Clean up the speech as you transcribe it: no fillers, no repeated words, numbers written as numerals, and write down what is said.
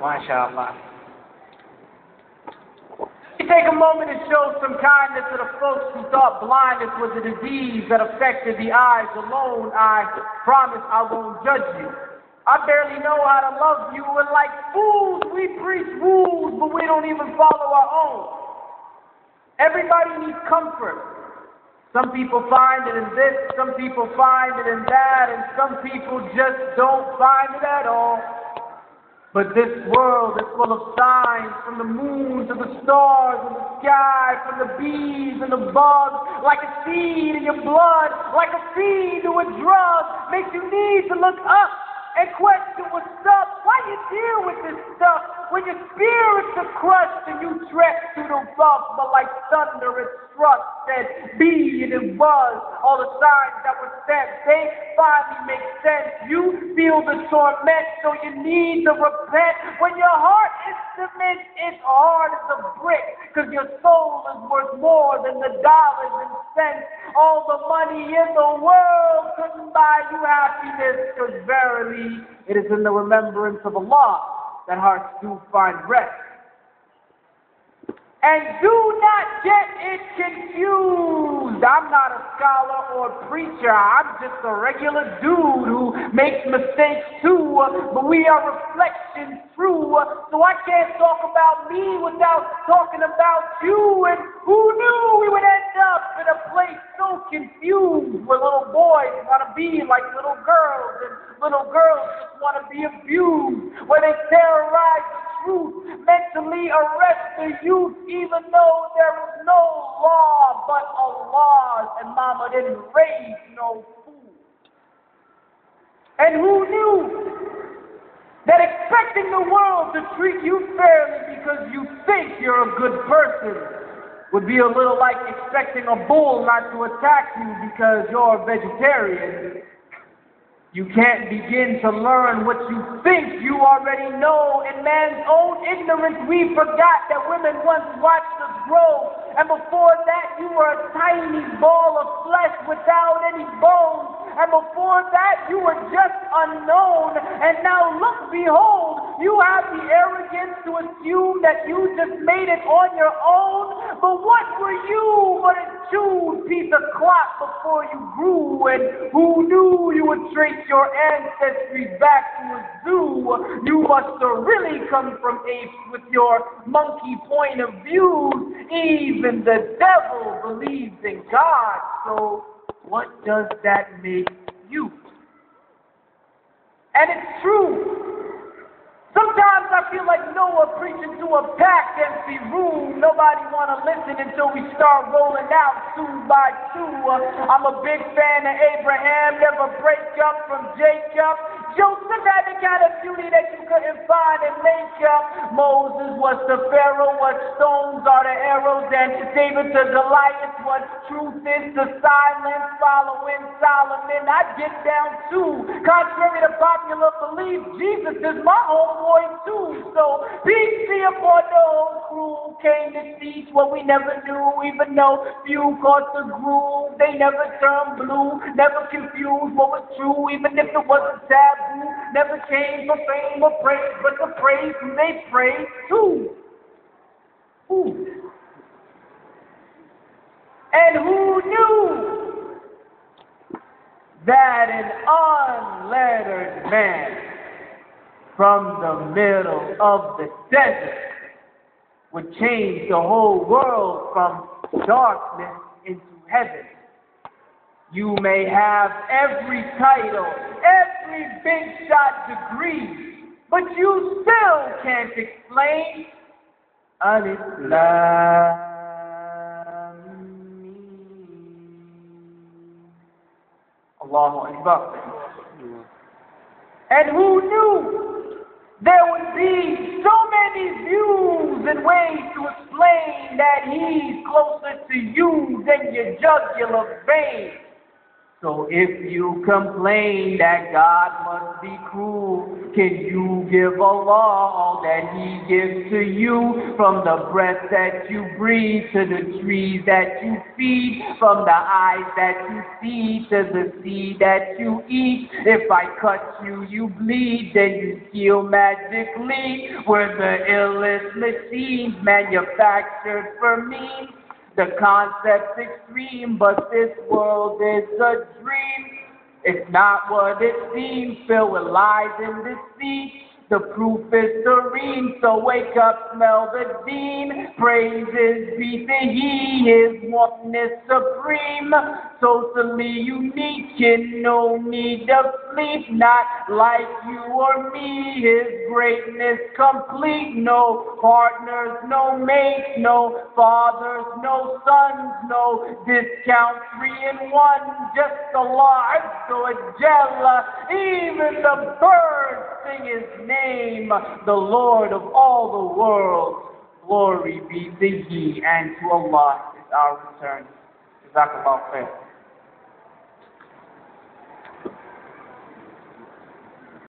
MashaAllah. We take a moment to show some kindness to the folks who thought blindness was a disease that affected the eyes alone. I promise I won't judge you. I barely know how to love you, and like fools, we preach rules, but we don't even follow our own. Everybody needs comfort. Some people find it in this, some people find it in that, and some people just don't find it at all. But this world is full of signs, from the moon to the stars and the sky, from the bees and the bugs, like a seed in your blood, like a feed to a drug, makes you need to look up and question what's up. Why you deal with this stuff when your spirits are crushed and you trek through the rough, but like thunder it struck, said be and it was. All the signs that were sent, they finally make sense. You feel the torment, so you need to repent. When your heart is cement, it's hard as a brick, because your soul is worth more than the dollars and cents. All the money in the world couldn't buy you happiness, because verily it is in the remembrance of Allah that hearts do find rest. And do not get it confused. I'm not a scholar or preacher. I'm just a regular dude who makes mistakes too. But we are reflections true. So I can't talk about me without talking about you. And who knew we would end up in a place so confused where little boys want to be like little girls and little girls just want to be abused, where they terrorize the truth, mentally arrest the youth, even though there is no law but Allah's, and mama didn't raise no fool. And who knew that expecting the world to treat you fairly because you think you're a good person would be a little like expecting a bull not to attack you because you're a vegetarian? You can't begin to learn what you think you already know. In man's own ignorance, we forgot that women once watched us grow. And before that, you were a tiny ball of flesh without any bones. And before that, you were just unknown. And now look, behold, you have the arrogance to assume that you just made it on your own. But what were you but a chewed piece of clock before you grew? And who knew you would trace your ancestry back to a zoo? You must have really come from apes with your monkey point of view. Even the devil believes in God, so what does that make you? And it's true. Sometimes I feel like Noah preaching to a packed empty room. Nobody want to listen until we start rolling out two by two. I'm a big fan of Abraham, never break up from Jacob. Joseph had the kind of beauty that you couldn't find in makeup. Moses was the Pharaoh, what stones are the arrows, and David to Goliath, what truth is the silence, following Solomon. I get down too. Contrary to popular belief, Jesus is my homeboy too. So peace be upon those who came to teach what we never knew, even though few caught the groove. They never turned blue, never confused what was true, even if it wasn't taboo. Never came for fame or praise, but the praise who they praise to. Who? And who knew that an unlettered man from the middle of the desert would change the whole world from darkness into heaven? You may have every title, every big shot degree, but you still can't explain Al-Islam. Allahu Akbar. And who knew there would be so many views and ways to explain that he's closer to you than your jugular vein? So if you complain that God must be cruel, can you give Allah all that He gives to you, from the breath that you breathe to the trees that you feed, from the eyes that you see to the seed that you eat. If I cut you, you bleed, then you heal magically. We're the illest machines manufactured for me. The concept's extreme, but this world is a dream. It's not what it seems, filled with lies and deceit. The proof is serene, so wake up, smell the dean. Praises be to He, His oneness supreme. Socially unique, in no need of sleep. Not like you or me, His greatness complete. No partners, no mates, no fathers, no sons, no discount 3 in 1. Just Allah Azza wa Jalla. Even the birds sing His name, the Lord of all the world. Glory be to He, and to Allah is our return. Jazakallah khair.